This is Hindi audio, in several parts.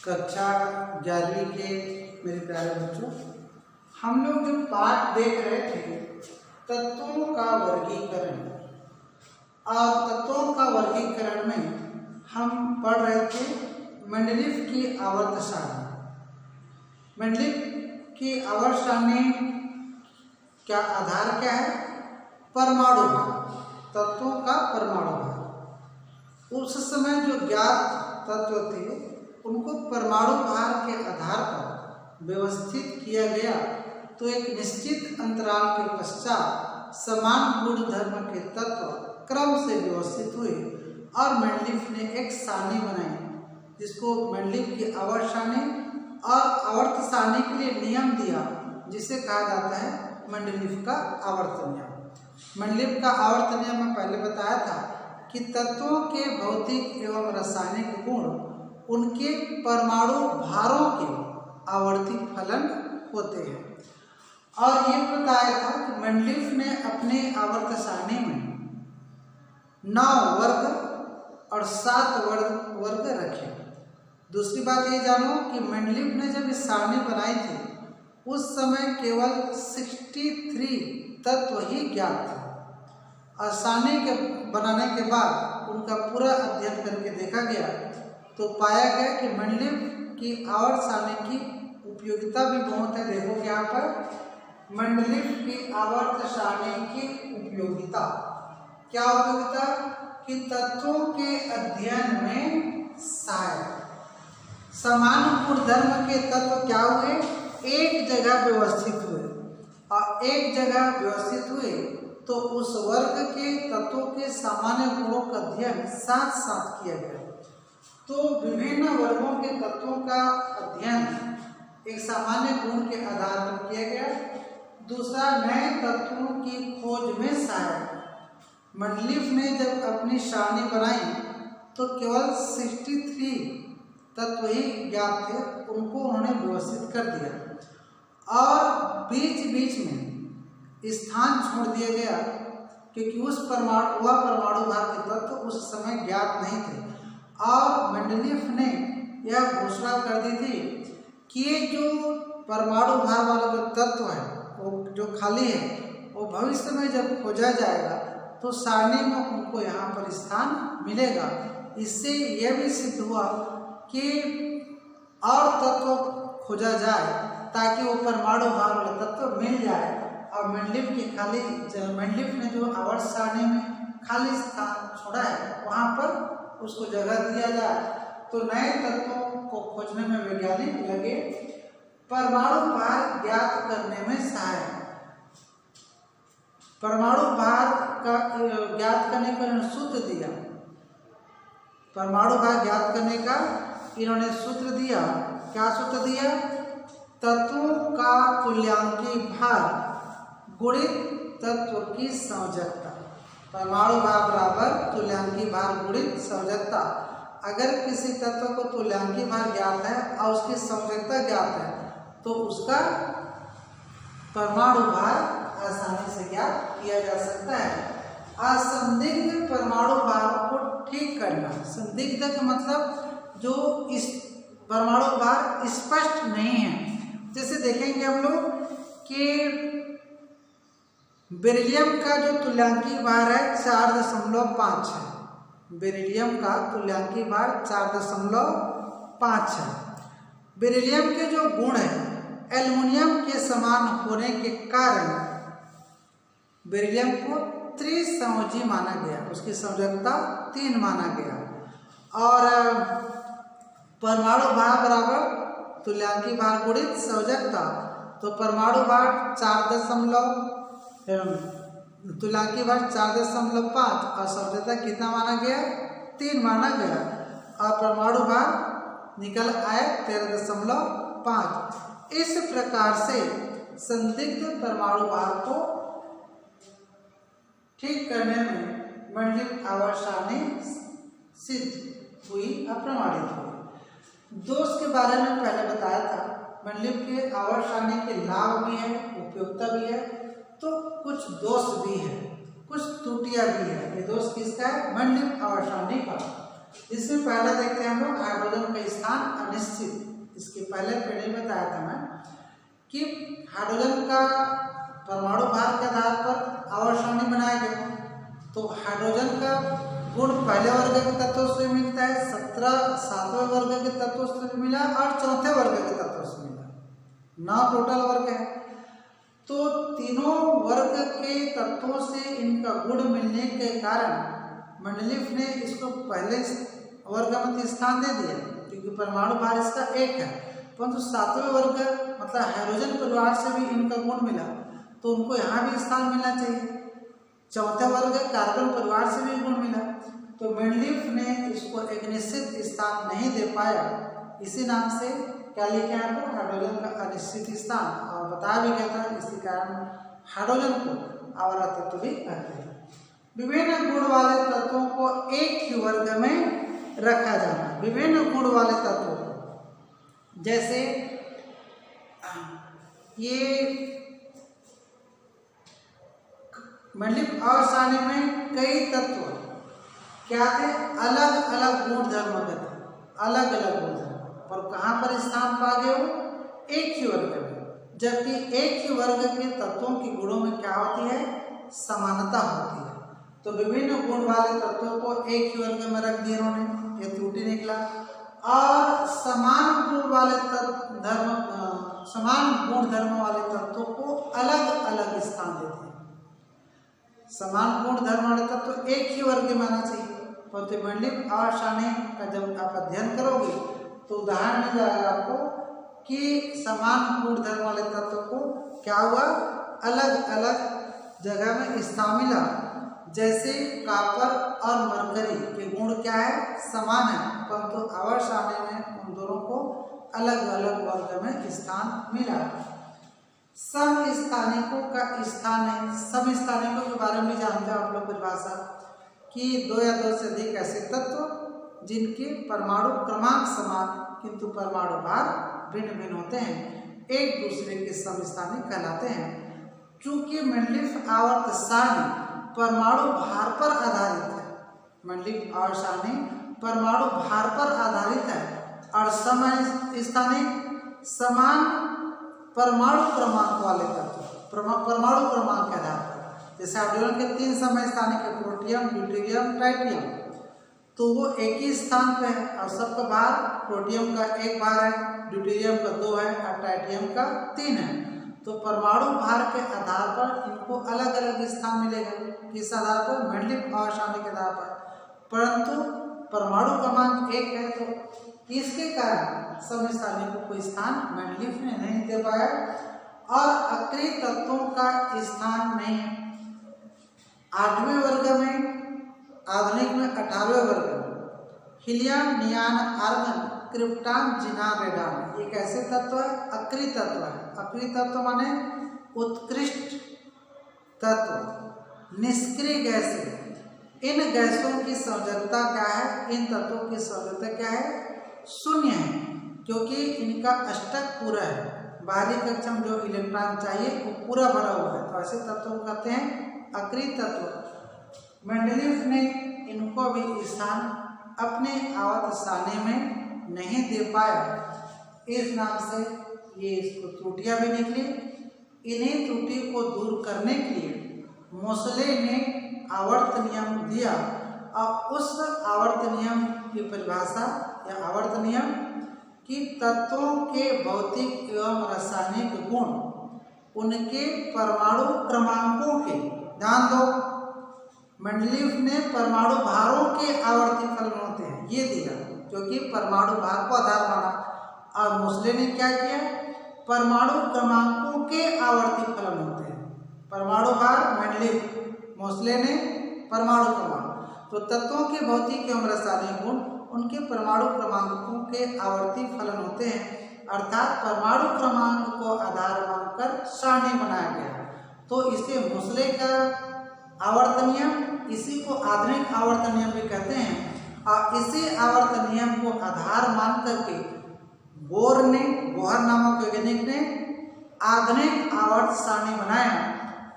कक्षा 11वीं के मेरे प्यारे बच्चों, हम लोग जो पाठ देख रहे थे तत्वों का वर्गीकरण, और तत्वों का वर्गीकरण में हम पढ़ रहे थे मेंडलीव की आवर्त सारणी। मेंडलीव की आवर्त सारणी का आधार क्या है? परमाणु भार, तत्वों का परमाणु भार। उस समय जो ज्ञात तत्व थे उनको परमाणु भार के आधार पर व्यवस्थित किया गया, तो एक निश्चित अंतराल के पश्चात समान गुण धर्म के तत्व क्रम से व्यवस्थित हुए और मेंडलीव ने एक सारणी बनाई जिसको मेंडलीव की आवर्त सारणी, और आवर्त सारणी के लिए नियम दिया जिसे कहा जाता है मेंडलीव का आवर्त नियम। मेंडलीव का आवर्त नियम में पहले बताया था कि तत्वों के भौतिक एवं रासायनिक गुण उनके परमाणु भारों के आवर्ती फलन होते हैं, और ये बताया था कि मेंडलीव ने अपने आवर्त सारणी में 9 वर्ग और 7 वर्ग रखे। दूसरी बात ये जानो कि मेंडलीव ने जब इस सारणी बनाई थी उस समय केवल 63 तत्व ही ज्ञात थे, और सारणी के बनाने के बाद उनका पूरा अध्ययन करके देखा गया तो पाया गया कि मेंडलीव की आवर्त सारणी की उपयोगिता भी बहुत है। देखो यहाँ पर मेंडलीव की आवर्त सारणी की उपयोगिता क्या उपयोगिता? कि तत्वों के अध्ययन में सहायक। समान गुणधर्म के तत्व क्या हुए? एक जगह व्यवस्थित हुए, और एक जगह व्यवस्थित हुए तो उस वर्ग के तत्वों के सामान्य गुणों का अध्ययन साथ साथ किया गया। तो विभिन्न वर्गों के तत्वों का अध्ययन एक सामान्य गुण के आधार पर किया गया। दूसरा, नए तत्वों की खोज में सहायक। मेंडलीव ने जब अपनी सारणी बनाई तो केवल 63 तत्व ही ज्ञात थे, उनको उन्होंने व्यवस्थित कर दिया, और बीच बीच में स्थान छोड़ दिया गया क्योंकि उस परमाणु भार के तत्व उस समय ज्ञात नहीं थे। और मेंडलीव ने यह घोषणा कर दी थी कि ये जो परमाणु भार वाला जो तत्व है वो जो खाली है वो भविष्य में जब खोजा जाएगा तो सारणी में उनको यहाँ पर स्थान मिलेगा। इससे यह भी सिद्ध हुआ कि और तत्व खोजा जाए ताकि वो परमाणु भार वाला तत्व मिल जाए, और मेंडलीव ने जो आवर्त सारणी में खाली स्थान छोड़ा है वहाँ पर उसको जगह दिया जाए। तो नए तत्वों को खोजने में वैज्ञानिक लगे। परमाणु भार ज्ञात करने में सहायक। परमाणु भार का ज्ञात करने का इन्होंने सूत्र दिया। परमाणु भार ज्ञात करने का इन्होंने सूत्र दिया। क्या सूत्र दिया? तत्वों का तुल्यांकी भार गुणित तत्व की संयोजकता। परमाणु भार बराबर तुल्यांकी भार गुणित संयोजकता। अगर किसी तत्व को तुल्यांकी भार ज्ञात है और उसकी संयोजकता ज्ञात है तो उसका परमाणु भार आसानी से ज्ञात किया जा सकता है। असंदिग्ध परमाणु भार को ठीक करना। संदिग्ध का मतलब जो इस परमाणु भार स्पष्ट नहीं है। जैसे देखेंगे हम लोग कि बेरिलियम का जो तुल्यांकी भार है 4.5 है। बेरिलियम का तुल्यांकी भार 4.5 है। बेरिलियम के जो गुण है एल्युमिनियम के समान होने के कारण बेरिलियम को त्रिसंयोजी माना गया, उसकी संयोजकता 3 माना गया। और परमाणु भार बराबर तुल्यांकी भार गुणित संयोजकता, तो परमाणु भार तुल्यांकी भार 4.5 और संयोजकता कितना माना गया? 3 माना गया, और परमाणु भार निकल आए 13.5। इस प्रकार से संदिग्ध परमाणु भार को ठीक करने में मेंडलीव आवर्त सारणी सिद्ध हुई, अप्रमाणित हुई। दोष के बारे में पहले बताया था। मेंडलीव के आवर्त सारणी के लाभ भी है, उपयोगिता भी है, तो कुछ दोष भी है, कुछ त्रुटियां भी है। ये दोष किसका है? मेंडलीव आवर्त सारणी का। इसमें पहले देखते हैं हम लोग हाइड्रोजन का स्थान अनिश्चित। इसके पहले पहले बताया था मैं कि हाइड्रोजन का परमाणु भार के आधार पर आवर्त सारणी बनाया गया। तो हाइड्रोजन का गुण पहले वर्ग के तत्वों से मिलता है, 17 सातवें वर्ग के तत्वों से मिला और चौथे वर्ग के तत्वों से मिला, 9 टोटल वर्ग है। तो तीनों वर्ग के तत्वों से इनका गुण मिलने के कारण मेंडलीफ ने इसको पहले वर्ग में स्थान दे दिया क्योंकि परमाणु भार इसका 1 है। परंतु सातवें वर्ग मतलब हाइड्रोजन परिवार से भी इनका गुण मिला तो उनको यहाँ भी स्थान मिलना चाहिए। चौथे वर्ग कार्बन परिवार से भी गुण मिला तो मेंडलीफ ने इसको एक निश्चित स्थान नहीं दे पाया। इसी नाम से क्या लिखे यहाँ पर हाइड्रोजन का अनिश्चित स्थान, और बताया भी गया था इसी कारण हाइड्रोजन को आवर्त तत्व भी कहते हैं। विभिन्न गुण वाले तत्वों को एक ही वर्ग में रखा जाना। विभिन्न गुण वाले तत्वों को जैसे ये मेंडलीफ आवर्त सारणी में कई तत्व क्या थे, अलग अलग गुण धर्म के थे, अलग अलग गुण धर्म, पर कहाँ पर स्थान पा गए वो एक ही वर्ग में। जबकि एक ही वर्ग के तत्वों के गुणों में क्या होती है, समानता होती है। तो विभिन्न गुण वाले तत्वों को एक ही वर्ग में रख दिया उन्होंने, ये त्रुटि निकला। और समान गुण वाले समान गुण धर्म वाले तत्वों को अलग अलग स्थान देते हैं। समान गुण धर्म वाले तत्व एक ही वर्ग में आना चाहिए। परंतु मेंडलीफ आवर्त सारणी का जब आप अध्ययन करोगे तो उदाहरण मिल जाएगा आपको कि समान गुण धर्म वाले तत्व को क्या हुआ, अलग अलग जगह में स्थान मिला। जैसे कॉपर और मरकरी के गुण क्या है, समान है, परंतु आवर्त सारणी में उन दोनों को अलग अलग वर्ग में स्थान मिला। समस्थानिकों का स्थान है। समस्थानिकों के बारे में जानते हो आप लोग परिभाषा कि 2 या 2 से अधिक ऐसे तत्व जिनके परमाणु क्रमांक समान किंतु परमाणु भार भिन्न भिन्न होते हैं, एक दूसरे के समस्थानिक कहलाते हैं। चूंकि मेंडलीफ आवर्त सारणी परमाणु भार पर आधारित है, मेंडलीफ आवर्त सारणी परमाणु भार पर आधारित है और समस्थानिक समान परमाणु क्रमांक वाले तत्व परमाणु क्रमांक के आधार पर। जैसे हाइड्रोजन के 3 समस्थानिक है, प्रोटियम, ड्यूटेरियम, ट्राइटियम, तो वो एक ही स्थान पे है और सबका भार, प्रोटियम का 1 भार है, ड्यूटेरियम का 2 है और ट्राइटियम का 3 है। तो परमाणु भार के आधार पर इनको अलग अलग स्थान मिलेगा। किस आधार पर, मेंडलीफ आवर्त सारणी के आधार पर। परंतु परमाणु क्रमांक 1 है तो इसके कारण समस्थानिकों को स्थान मेंडलीफ ने नहीं दे पाया और अक्रिय तत्वों का स्थान नहीं है। 8वें वर्ग में, आधुनिक में 18वें वर्ग में हीलियम, नियान, आर्गन, क्रिप्टॉन, जिनान, रेडॉन एक ऐसे तत्व है, अक्रिय तत्व है। अक्रिय तत्व माने उत्कृष्ट तत्व, निष्क्रिय गैसें। इन गैसों की संयोजकता क्या है, इन तत्वों की संयोजकता क्या है, 0 है, क्योंकि इनका अष्टक पूरा है। बाहरी कक्षा में जो इलेक्ट्रॉन चाहिए वो पूरा भरा हुआ है, तो ऐसे तत्वों को कहते हैं अक्रिय तत्व। मेंडलीफ ने इनको भी स्थान अपने आवर्त सारणी में नहीं दे पाया। इस नाम से ये इसको त्रुटियां भी निकली। इन्हीं त्रुटि को दूर करने के लिए मोसले ने आवर्त नियम दिया और उस आवर्त नियम की परिभाषा या आवर्त नियम कि तत्वों के भौतिक एवं रासायनिक गुण उनके परमाणु क्रमांकों के, ध्यान दो, मेंडलीफ ने परमाणु भारों के आवर्ती फलन होते हैं ये दिया, क्योंकि परमाणु भार को आधार माना। और मोसले ने क्या किया, परमाणु क्रमांकों के आवर्ती फलन होते हैं। परमाणु भार मेंडलीफ, मोसले ने परमाणु क्रमांक। तो तत्वों के भौतिक एवं रासायनिक गुण उनके परमाणु क्रमांकों के आवर्ती फलन होते हैं, अर्थात परमाणु क्रमांक को आधार मानकर सारणी बनाया गया। तो इसे मोसले का आवर्त नियम, इसी को आधुनिक आवर्त नियम भी कहते हैं। और इसी आवर्त नियम को आधार मान करके बोहर नामक वैज्ञानिक ने आधुनिक आवर्त सारणी बनाया।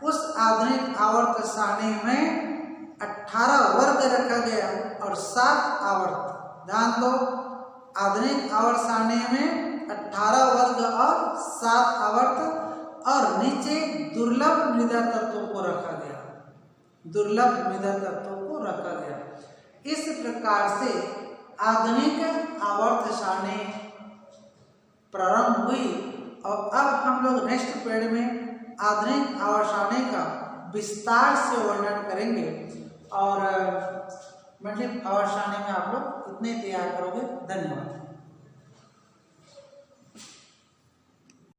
उस आधुनिक आवर्त सारणी में 18 वर्ग रखा गया और 7 आवर्त ध्यान दो, आधुनिक आवर्त सारणी में 18 वर्ग और 7 आवर्त और नीचे दुर्लभ मृदा तत्वों को रखा गया, दुर्लभ मृदा तत्वों को रखा गया। इस प्रकार से आधुनिक आवर्त सारणी प्रारंभ हुई और अब हम लोग नेक्स्ट पीरियड में आधुनिक आवर्त सारणी का विस्तार से वर्णन करेंगे और मंडलिक आवर्त सारणी में आप लोग इतने तैयार करोगे। धन्यवाद।